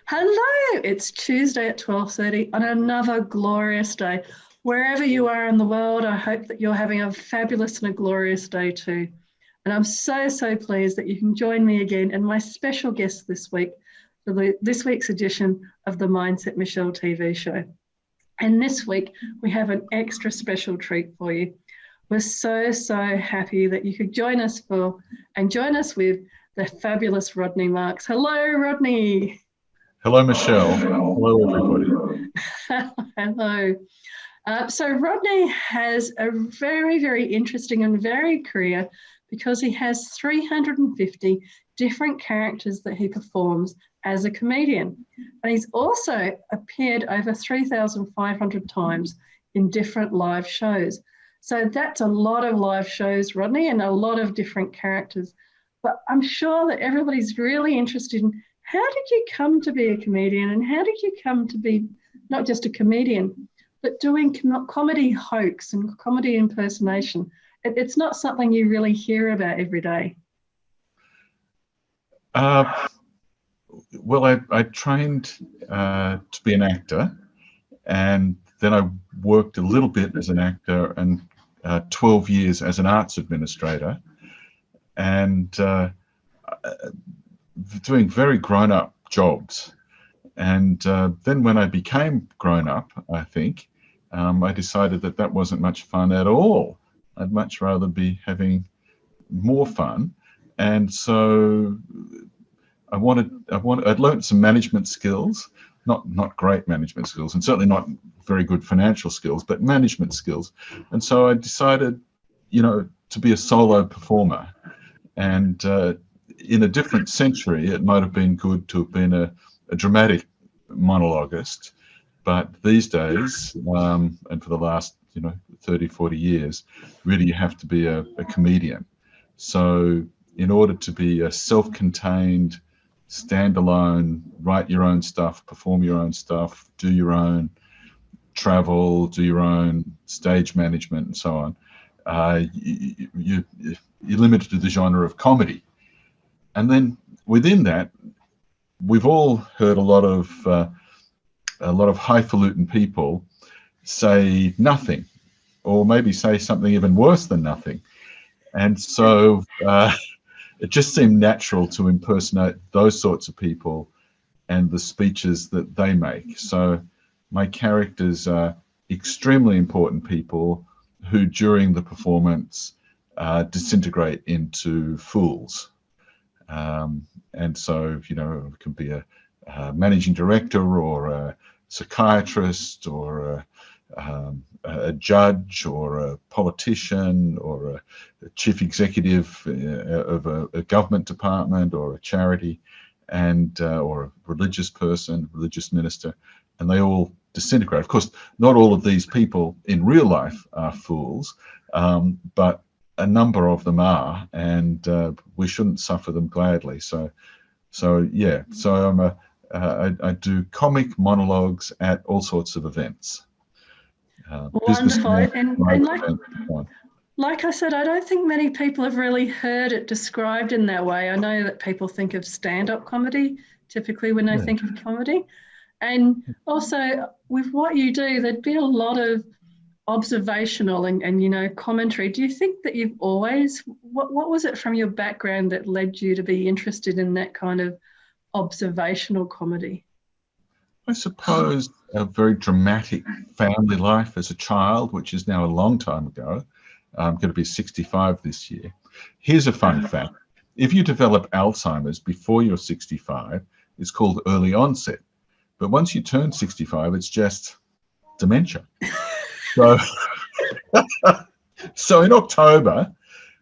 Hello, it's Tuesday at 12:30 on another glorious day. Wherever you are in the world, I hope that you're having a fabulous and a glorious day too. And I'm so pleased that you can join me again and my special guest this week for this week's edition of the Mindset Michele TV show. And this week, we have an extra special treat for you. We're so happy that you could join us with the fabulous Rodney Marks. Hello, Rodney. Hello, Michelle. Hello, everybody. Hello. So Rodney has a very interesting and varied career because he has 350 different characters that he performs as a comedian. And he's also appeared over 3,500 times in different live shows. So that's a lot of live shows, Rodney, and a lot of different characters. But I'm sure that everybody's really interested in how did you come to be a comedian, and how did you come to be not just a comedian, but doing comedy hoax and comedy impersonation? It's not something you really hear about every day. Well, I trained to be an actor, and then I worked a little bit as an actor and 12 years as an arts administrator, and doing very grown-up jobs. And then when I became grown-up, I think, I decided that that wasn't much fun at all. I'd much rather be having more fun. And so I'd learned some management skills, not great management skills, and certainly not very good financial skills, but management skills. And so I decided, to be a solo performer. And in a different century, it might have been good to have been a dramatic monologuist. But these days, and for the last 30, 40 years, really you have to be a comedian. So in order to be a self-contained, standalone, write your own stuff, perform your own stuff, do your own travel, do your own stage management and so on, you're limited to the genre of comedy. And then within that, we've all heard a lot of highfalutin people say nothing, or maybe say something even worse than nothing. And so it just seemed natural to impersonate those sorts of people and the speeches that they make. So my characters are extremely important people who during the performance disintegrate into fools. And so, it can be a managing director or a psychiatrist or a judge or a politician or a chief executive of a government department or a charity, and or a religious person, religious minister, and they all disintegrate. Of course, not all of these people in real life are fools, but a number of them are, and we shouldn't suffer them gladly. So I do comic monologues at all sorts of events. Wonderful. And like I said, I don't think many people have really heard it described in that way. I know that people think of stand-up comedy typically when they think of comedy. And also with what you do, there'd be a lot of observational and commentary. Do you think that you've always, what was it from your background that led you to be interested in that kind of observational comedy? I suppose a very dramatic family life as a child, which is now a long time ago. I'm going to be 65 this year. Here's a fun fact. If you develop Alzheimer's before you're 65, it's called early onset. But once you turn 65, it's just dementia. So in October,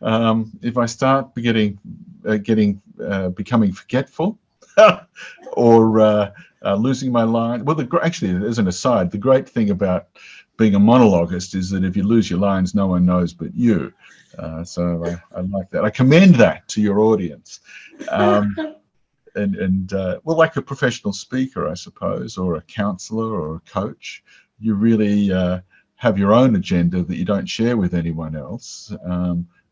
if I start becoming forgetful or losing my line, well, actually, as an aside, the great thing about being a monologuist is that if you lose your lines, no one knows but you. So I like that. I commend that to your audience. Well, like a professional speaker, I suppose, or a counselor or a coach, you really have your own agenda that you don't share with anyone else.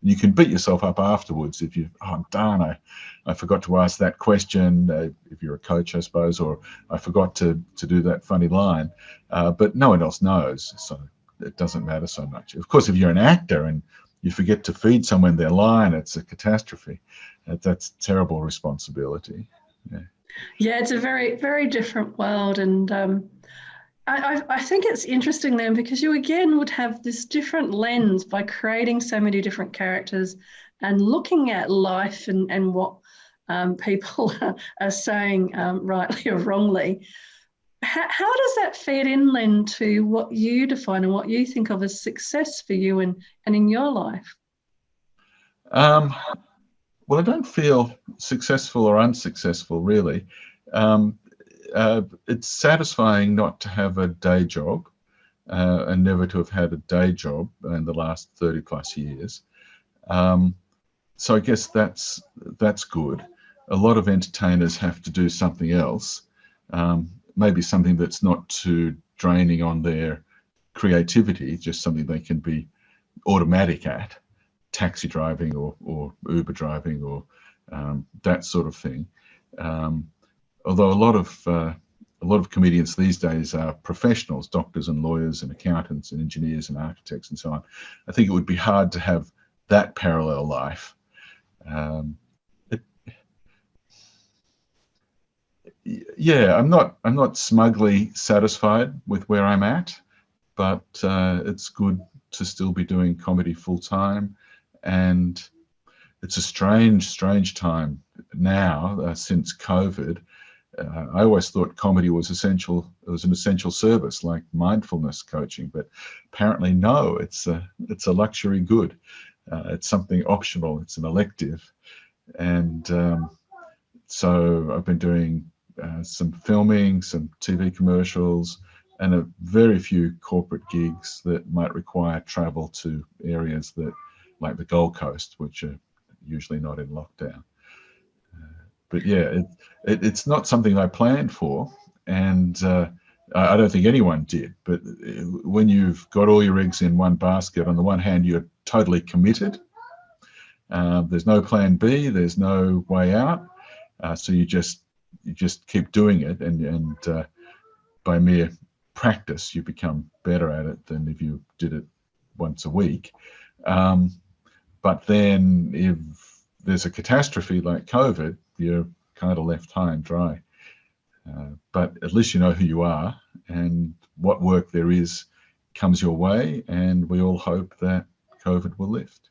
You can beat yourself up afterwards if you, oh, darn, I forgot to ask that question, if you're a coach, I suppose, or I forgot to do that funny line. But no one else knows, so it doesn't matter so much. Of course, if you're an actor and you forget to feed someone their line, it's a catastrophe. That's terrible responsibility. Yeah. Yeah, it's a very, very different world. And I think it's interesting then, because you again would have this different lens by creating so many different characters and looking at life and what people are saying rightly or wrongly. How does that feed in then to what you define and what you think of as success for you and in your life? Well, I don't feel successful or unsuccessful, really. It's satisfying not to have a day job and never to have had a day job in the last 30 plus years. So I guess that's good. A lot of entertainers have to do something else, maybe something that's not too draining on their creativity, just something they can be automatic at. Taxi driving or Uber driving or that sort of thing. Although a lot of comedians these days are professionals, doctors and lawyers and accountants and engineers and architects and so on. I think it would be hard to have that parallel life. Yeah, I'm not smugly satisfied with where I'm at, but it's good to still be doing comedy full time. And it's a strange time now since COVID. I always thought comedy was essential. It was an essential service like mindfulness coaching, but apparently no. It's a luxury good. It's something optional. It's an elective, and so I've been doing some filming, some TV commercials, and a very few corporate gigs that might require travel to areas that, like the Gold Coast, which are usually not in lockdown. But yeah, it's not something I planned for, and I don't think anyone did. But when you've got all your eggs in one basket, on the one hand, you're totally committed. There's no plan B. There's no way out. So you just keep doing it, and by mere practice, you become better at it than if you did it once a week. But then if there's a catastrophe like COVID, you're kind of left high and dry. But at least you know who you are and what work there is comes your way, and we all hope that COVID will lift.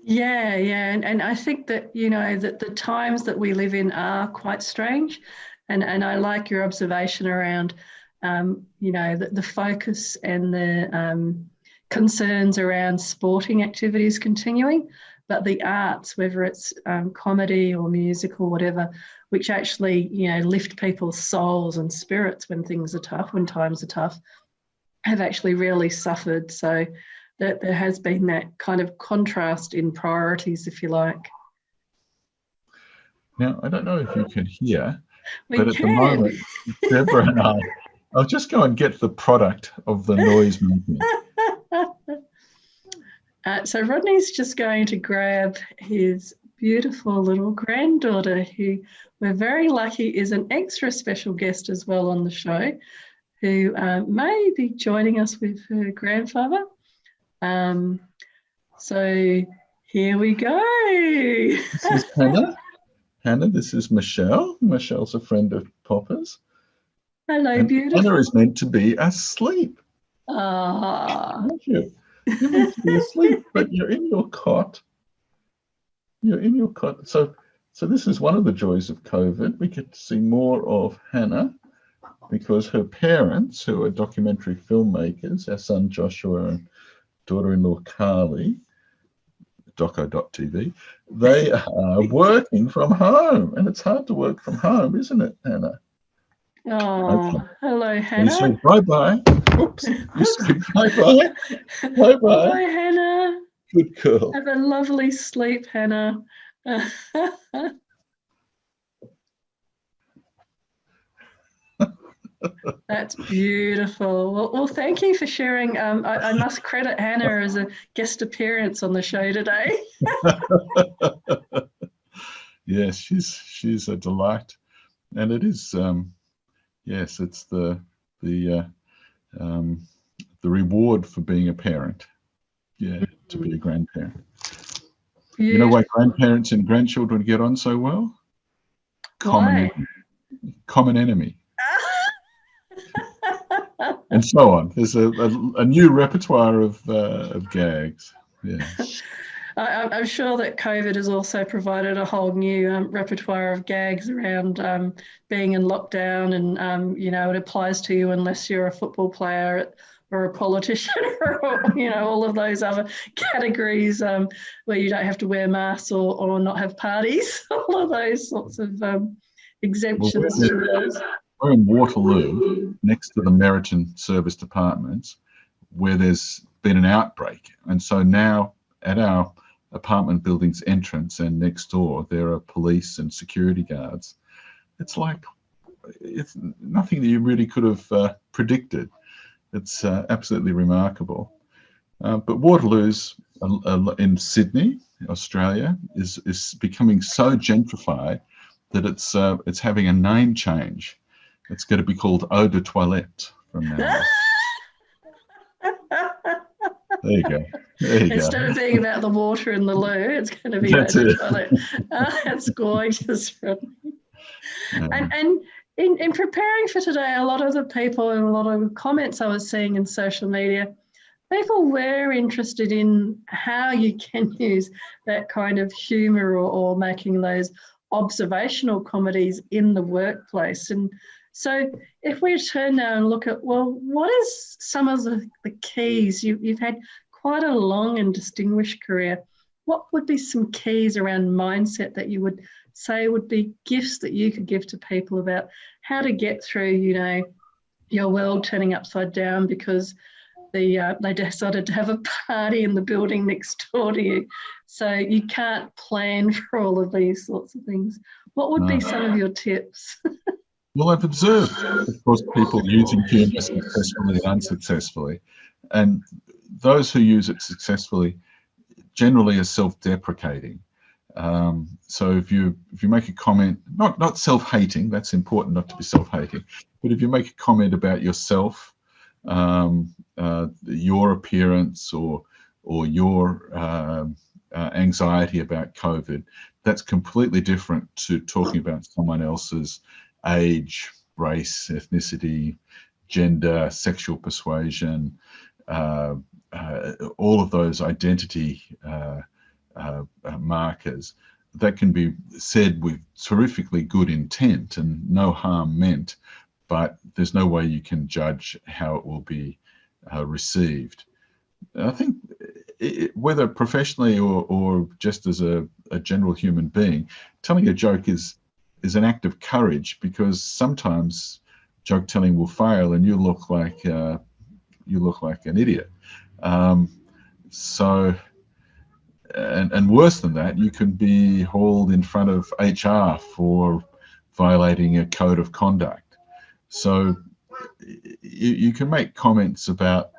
Yeah, and I think that, that the times that we live in are quite strange, and I like your observation around, the focus and the concerns around sporting activities continuing, but the arts, whether it's comedy or music or whatever, which actually, lift people's souls and spirits when things are tough, when times are tough, have actually really suffered. So that there has been that kind of contrast in priorities, if you like. Now, I don't know if you can hear, We but at the can. moment, Deborah and I'll just go and get the product of the noise making. So Rodney's just going to grab his beautiful little granddaughter, who we're very lucky is an extra special guest as well on the show, who may be joining us with her grandfather. So here we go. This is Hannah. Hannah, this is Michelle. Michelle's a friend of Popper's. Hello, and beautiful. Hannah is meant to be asleep. Aren't you? You're meant to be asleep, but you're in your cot. You're in your cot. So this is one of the joys of COVID. We get to see more of Hannah because her parents, who are documentary filmmakers, our son Joshua and daughter-in-law Carly, doco.tv, they are working from home. And it's hard to work from home, isn't it, Hannah? Oh, okay. Hello, Hannah. You sleep bye-bye. Oops. You sleep bye-bye. Bye-bye. Bye, Hannah. Good girl. Have a lovely sleep, Hannah. That's beautiful. Well, thank you for sharing. I must credit Hannah as a guest appearance on the show today. Yes, she's a delight, and it is yes, it's the um, the reward for being a parent. Yeah, to be a grandparent. You know why Beautiful. grandparents and grandchildren get on so well? Common Why? enemy. Common enemy. And so on. There's a new repertoire of gags. Yeah. I'm sure that COVID has also provided a whole new repertoire of gags around being in lockdown, and it applies to you unless you're a football player or a politician, or all of those other categories where you don't have to wear masks or not have parties. All of those sorts of Well, exemptions to those. we're in Waterloo, next to the Meriton Service Departments, where there's been an outbreak, and so now at our apartment building's entrance and next door, there are police and security guards. It's like it's nothing that you really could have predicted. It's absolutely remarkable. But Waterloo's in Sydney, Australia, is becoming so gentrified that it's having a name change. It's going to be called Eau de Toilette from now on. There you go. There you Instead go. of being about the water in the loo, it's going to be about That's the it. toilet. That's gorgeous. Yeah. And in preparing for today, a lot of the people and a lot of the comments I was seeing in social media, people were interested in how you can use that kind of humour or making those observational comedies in the workplace. And so if we turn now and look at, well, what is some of the keys? You've had quite a long and distinguished career. What would be some keys around mindset that you would say would be gifts that you could give to people about how to get through, your world turning upside down because they decided to have a party in the building next door to you. So you can't plan for all of these sorts of things. What would be some of your tips? Well, I've observed, of course, people using humour successfully and unsuccessfully, and those who use it successfully generally are self-deprecating. So if you make a comment, not self-hating, that's important not to be self-hating, but if you make a comment about yourself, your appearance, or your anxiety about COVID, that's completely different to talking about someone else's age, race, ethnicity, gender, sexual persuasion, all of those identity markers that can be said with terrifically good intent and no harm meant, but there's no way you can judge how it will be received. I think whether professionally or just as a general human being, telling a joke is an act of courage, because sometimes joke telling will fail and you look like an idiot. So, and worse than that, you can be hauled in front of HR for violating a code of conduct. So you can make comments about.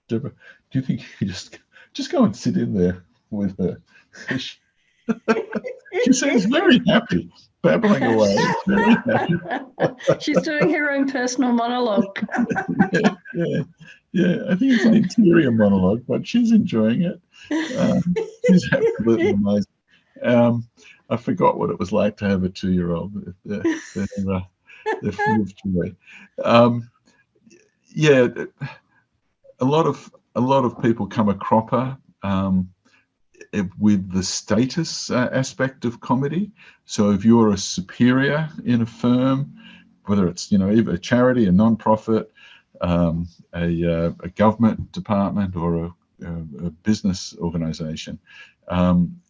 Deborah, do you think you just go and sit in there with her? She seems very happy, babbling away. Very happy. She's doing her own personal monologue. Yeah. I think it's an interior monologue, but she's enjoying it. She's absolutely amazing. I forgot what it was like to have a 2-year-old. They're full of joy. Yeah, a lot of people come a cropper with the status aspect of comedy. So if you're a superior in a firm, whether it's either a charity, a non-profit, a government department, or a business organization,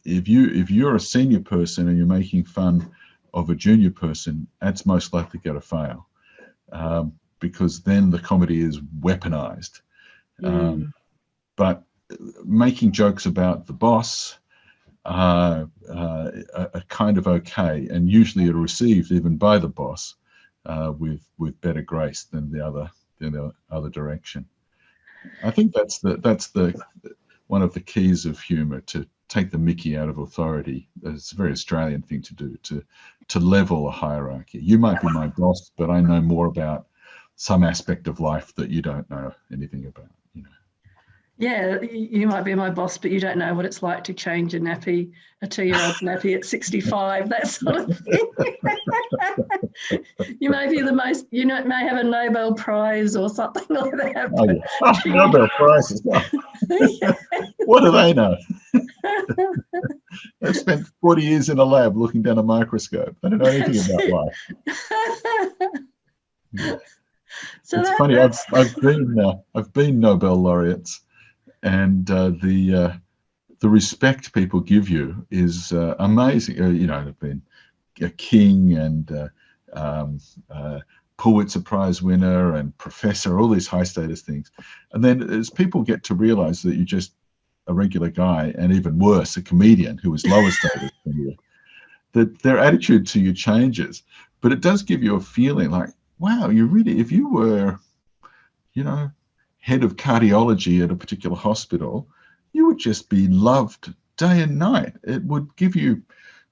if you're a senior person and you're making fun of a junior person, that's most likely going to fail, because then the comedy is weaponized. But making jokes about the boss are kind of okay, and usually are received even by the boss, with better grace than the other direction. I think that's the one of the keys of humour, to take the mickey out of authority. It's a very Australian thing to do, to level a hierarchy. You might be my boss, but I know more about some aspect of life that you don't know anything about. Yeah, you might be my boss, but you don't know what it's like to change a 2-year-old nappy at 65, that sort of thing. You may be may have a Nobel Prize or something like that. Oh, yeah. Nobel Prize as well. Yeah. What do they know? They've spent 40 years in a lab looking down a microscope. They don't know anything about life. Yeah. So it's funny. I've been Nobel laureates, and the respect people give you is amazing. I've been a king and Pulitzer Prize winner and professor, all these high status things. And then as people get to realize that you're just a regular guy, and even worse, a comedian who is lower status than you, that their attitude to you changes. But it does give you a feeling like, wow, if you were, head of cardiology at a particular hospital, you would just be loved day and night. It would give you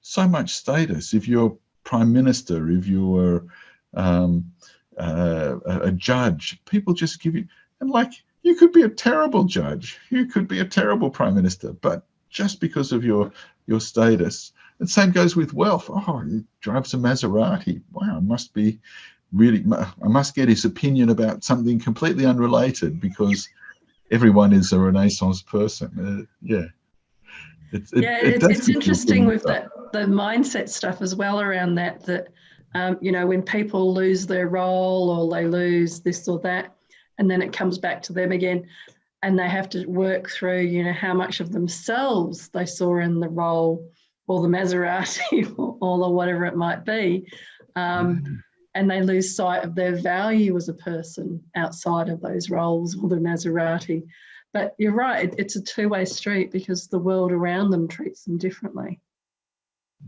so much status. If you're prime minister, if you're a judge, people just give you, and like, you could be a terrible judge, you could be a terrible prime minister, but just because of your status. And same goes with wealth. Oh, he drives a Maserati. Wow, I must get his opinion about something completely unrelated, because everyone is a Renaissance person. It's interesting with the mindset stuff as well around that when people lose their role, or they lose this or that, and then it comes back to them again, and they have to work through, how much of themselves they saw in the role, or the Maserati, or whatever it might be. And they lose sight of their value as a person outside of those roles or the Maserati. But you're right, it's a two-way street, because the world around them treats them differently.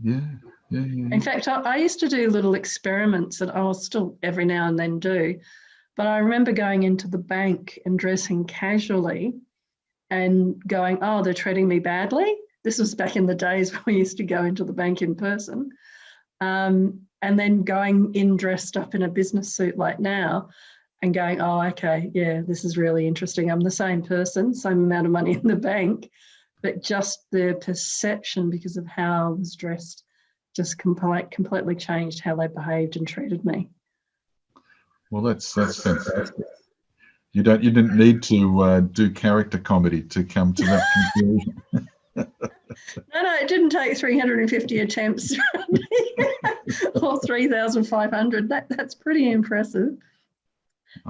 Yeah. In fact, I used to do little experiments, and I will still every now and then do. But I remember going into the bank and dressing casually and going, oh, they're treating me badly. This was back in the days when we used to go into the bank in person. And then going in dressed up in a business suit like now, and going, oh, okay, yeah, this is really interesting. I'm the same person, same amount of money in the bank, but just the perception, because of how I was dressed, just completely changed how they behaved and treated me. Well, that's fantastic. You didn't need to do character comedy to come to that conclusion. No, it didn't take 350 attempts or 3,500. That's pretty impressive.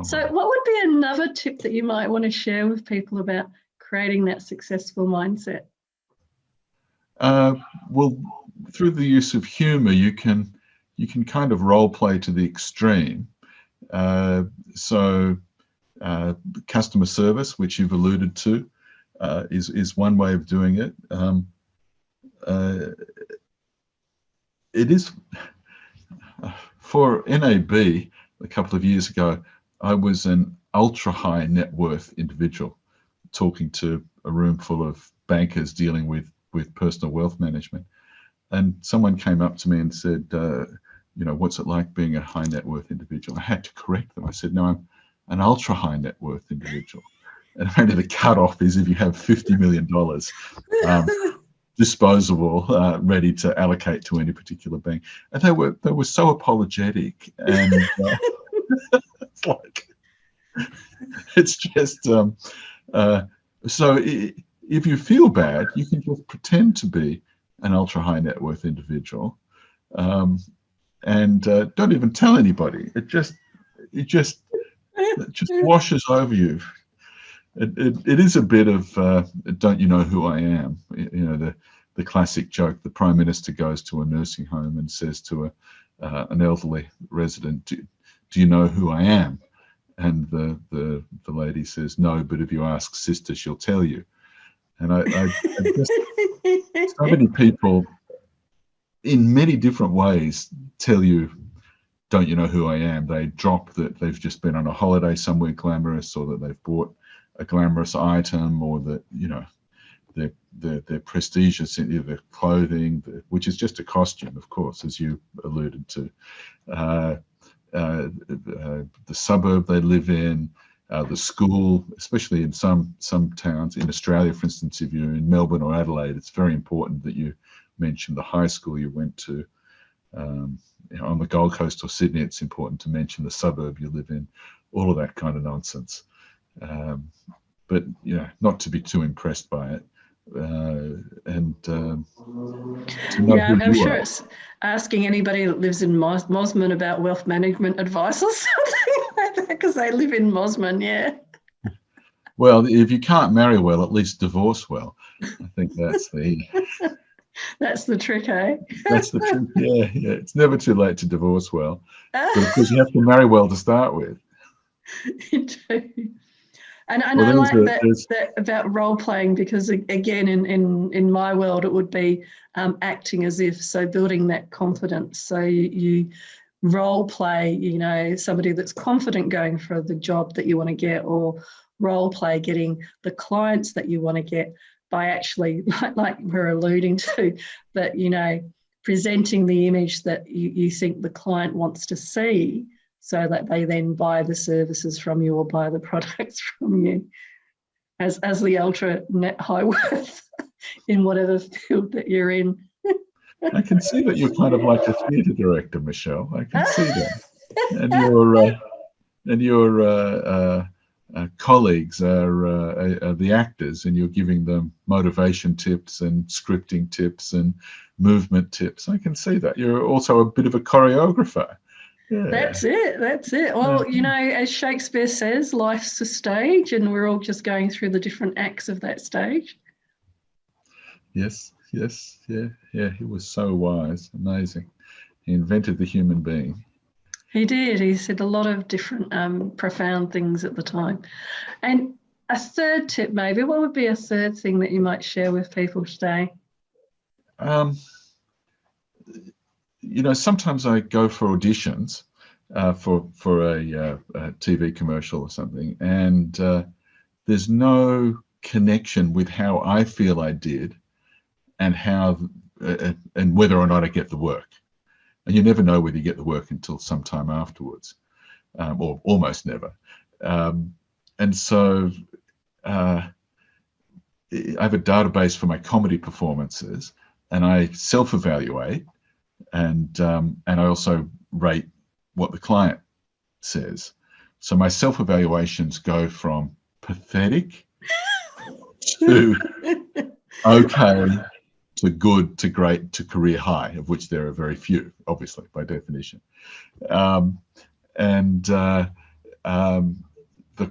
So what would be another tip that you might want to share with people about creating that successful mindset? Well, through the use of humor, you can kind of role play to the extreme. So customer service, which you've alluded to, is one way of doing it. It is for NAB a couple of years ago. I was an ultra high net worth individual talking to a room full of bankers dealing with personal wealth management, and someone came up to me and said, what's it like being a high net worth individual? I had to correct them. I said, no, I'm an ultra high net worth individual. And apparently the cutoff is if you have $50 million disposable, ready to allocate to any particular bank. And they were so apologetic, and it's like, it's just so if you feel bad, you can just pretend to be an ultra high net worth individual, and don't even tell anybody. It just washes over you. It is a bit of don't you know who I am? The classic joke. The Prime Minister goes to a nursing home and says to an elderly resident, "Do you know who I am?" And the lady says, "No, but if you ask sister, she'll tell you." And I just, so many people in many different ways tell you don't you know who I am? They drop that they've just been on a holiday somewhere glamorous, or that they've bought a glamorous item, or that, you know, they're prestigious in their clothing, which is just a costume, of course, as you alluded to. Uh, the suburb they live in, the school, especially in some towns in Australia, for instance, if you're in Melbourne or Adelaide, it's very important that you mention the high school you went to. You know, on the Gold Coast or Sydney, it's important to mention the suburb you live in, all of that kind of nonsense. But, you know, not to be too impressed by it. And to know Yeah, who I'm you sure are. it's asking anybody that lives in Mosman about wealth management advice or something like that, because they live in Mosman, yeah. Well, if you can't marry well, at least divorce well. I think that's the trick, eh? that's the truth. Yeah, yeah. It's never too late to divorce well, but of course you have to marry well to start with. You do. And Well, I like there's that about role playing, because again, in my world, it would be acting as if, so building that confidence. So you role play, you know, somebody that's confident going for the job that you want to get, or role play getting the clients that you want to get by actually, like we're alluding to, but, you know, presenting the image that you think the client wants to see, so that they then buy the services from you or buy the products from you as the ultra net high worth in whatever field that you're in. I can see that you're kind of like a theatre director, Michelle. I can see that, and your colleagues are the actors, and you're giving them motivation tips and scripting tips and movement tips. I can see that. You're also a bit of a choreographer. Yeah. That's it. That's it. Well, you know, as Shakespeare says, life's a stage, and we're all just going through the different acts of that stage. Yes, yes, yeah, yeah. He was so wise, amazing. He invented the human being. He did. He said a lot of different profound things at the time. And a third tip, maybe, what would be a third thing that you might share with people today? Um, you know, sometimes I go for auditions for a TV commercial or something, and there's no connection with how I feel I did, and how and whether or not I get the work. And you never know whether you get the work until some time afterwards, or almost never. And so I have a database for my comedy performances, and I self-evaluate, and I also rate what the client says. So my self-evaluations go from pathetic to okay to good to great to career high, of which there are very few, obviously, by definition. Um, and the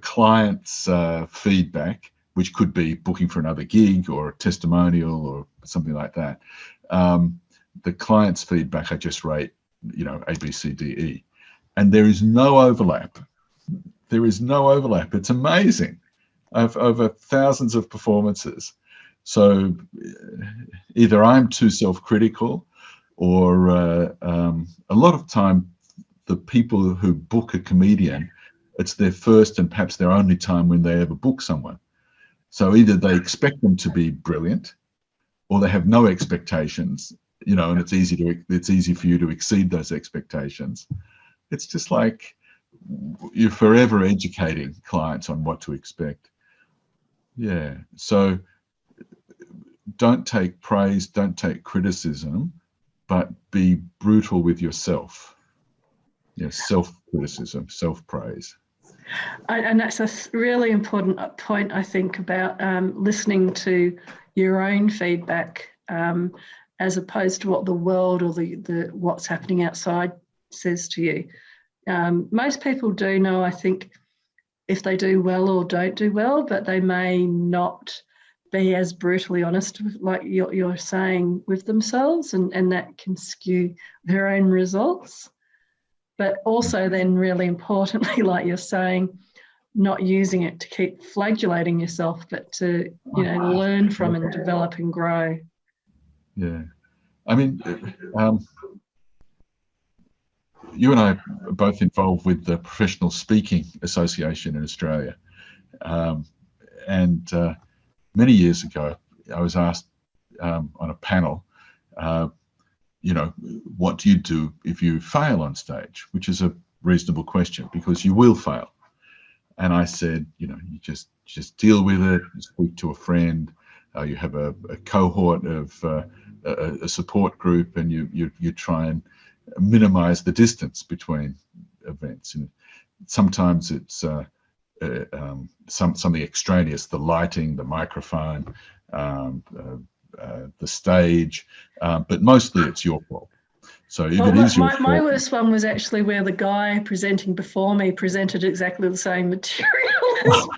client's feedback, which could be booking for another gig or a testimonial or something like that. The client's feedback, I just rate, you know, A, B, C, D, E. And there is no overlap. There is no overlap. It's amazing. I've over thousands of performances. So either I'm too self-critical, or a lot of time the people who book a comedian, it's their first and perhaps their only time when they ever book someone. So either they expect them to be brilliant, or they have no expectations, you know, and it's easy for you to exceed those expectations. It's just like you're forever educating clients on what to expect. Yeah. So don't take praise, don't take criticism, but be brutal with yourself. Yeah, self-criticism, self-praise. And that's a really important point, I think, about listening to your own feedback, as opposed to what the world or the what's happening outside says to you. Most people do know, I think, if they do well or don't do well, but they may not be as brutally honest, like you're saying, with themselves, and that can skew their own results. But also then, really importantly, like you're saying, not using it to keep flagellating yourself, but to, you know, learn from and develop and grow. Yeah. I mean, you and I are both involved with the Professional Speaking Association in Australia. And many years ago, I was asked on a panel, what do you do if you fail on stage? Which is a reasonable question, because you will fail. And I said, you just deal with it, speak to a friend, you have a cohort of a support group, and you try and minimize the distance between events. And sometimes it's something extraneous, the lighting, the microphone, the stage, but mostly it's your fault. So if it is your fault, my worst one was actually where the guy presenting before me presented exactly the same material as me.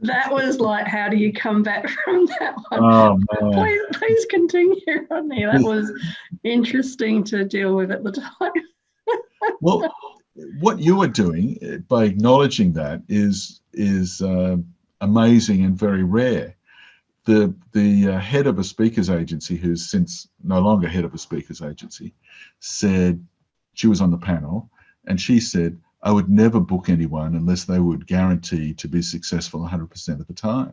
That was like, how do you come back from that one? oh, man. Please continue, Rodney. That was interesting to deal with at the time. Well, what you are doing by acknowledging that is amazing and very rare. The head of a speakers agency, who's since no longer head of a speakers agency, said, she was on the panel, and she said, I would never book anyone unless they would guarantee to be successful 100% of the time.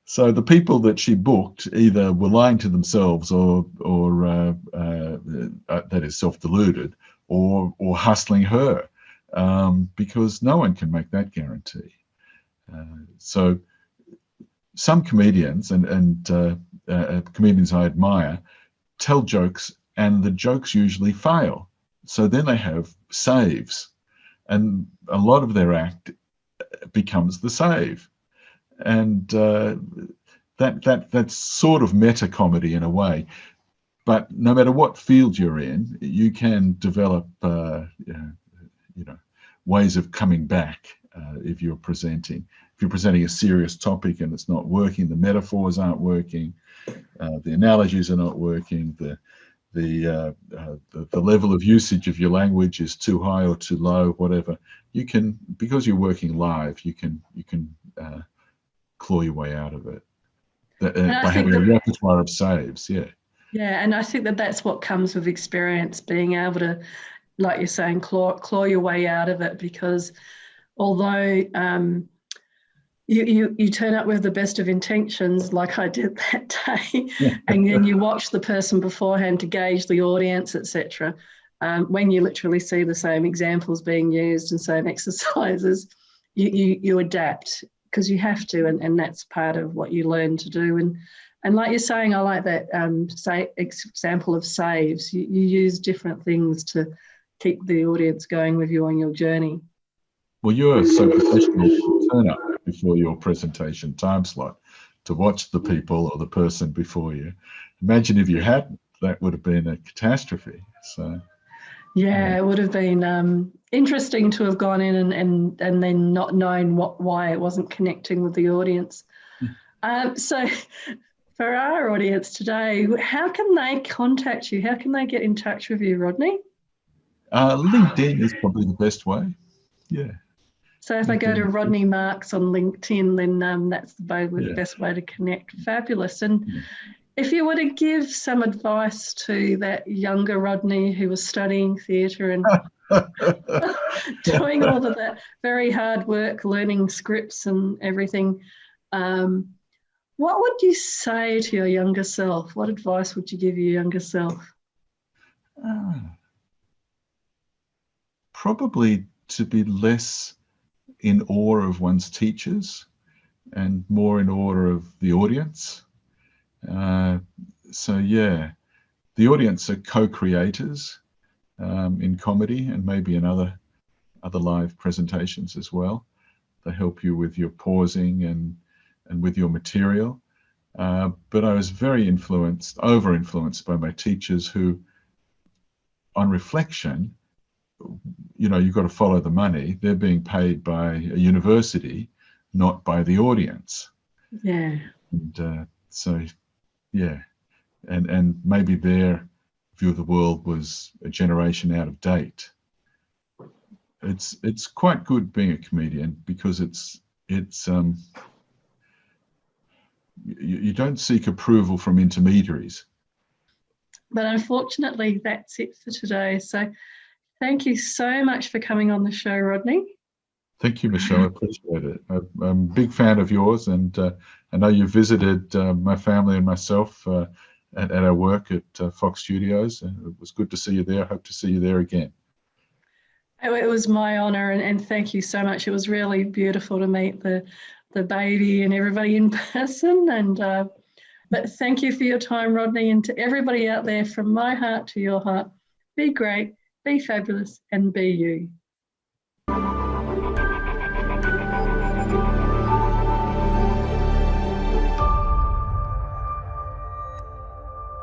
So the people that she booked either were lying to themselves, or that is self-deluded, or hustling her, because no one can make that guarantee. So some comedians and comedians I admire tell jokes, and the jokes usually fail. So then they have saves, and a lot of their act becomes the save. And that's sort of meta comedy in a way. But no matter what field you're in, you can develop ways of coming back if you're presenting. If you're presenting a serious topic and it's not working, the metaphors aren't working, the analogies are not working, the level of usage of your language is too high or too low, whatever, you can, because you're working live, you can claw your way out of it by having a repertoire of saves. Yeah, and I think that's what comes with experience, being able to, like you're saying, claw your way out of it, because although you turn up with the best of intentions, like I did that day, and then you watch the person beforehand to gauge the audience, etc. When you literally see the same examples being used and same exercises, you adapt, because you have to, and that's part of what you learn to do. And like you're saying, I like that example of saves. You use different things to keep the audience going with you on your journey. Well, you're so professional to turn up before your presentation time slot to watch the people or the person before you. Imagine if you hadn't, that would have been a catastrophe. So yeah, it would have been interesting to have gone in and then not knowing why it wasn't connecting with the audience. So for our audience today, how can they contact you? How can they get in touch with you, Rodney? LinkedIn is probably the best way. Yeah. So if they go to Rodney Marks on LinkedIn, then that's the best way to connect. Fabulous. And if you were to give some advice to that younger Rodney who was studying theatre and doing all of that very hard work, learning scripts and everything, what would you say to your younger self? What advice would you give your younger self? Probably to be less in awe of one's teachers and more in awe of the audience. So yeah, the audience are co-creators in comedy and maybe in other live presentations as well. They help you with your pausing and with your material. But I was very over-influenced by my teachers who, on reflection, you've got to follow the money. They're being paid by a university, not by the audience. Yeah. And so, yeah. And maybe their view of the world was a generation out of date. It's quite good being a comedian, because you don't seek approval from intermediaries. But unfortunately, that's it for today. So thank you so much for coming on the show, Rodney. Thank you, Michelle. I appreciate it. I'm a big fan of yours, and I know you visited my family and myself at our work at Fox Studios. And it was good to see you there. Hope to see you there again. It was my honour, and thank you so much. It was really beautiful to meet the baby and everybody in person. And but thank you for your time, Rodney, and to everybody out there, from my heart to your heart, be great, be fabulous, and be you.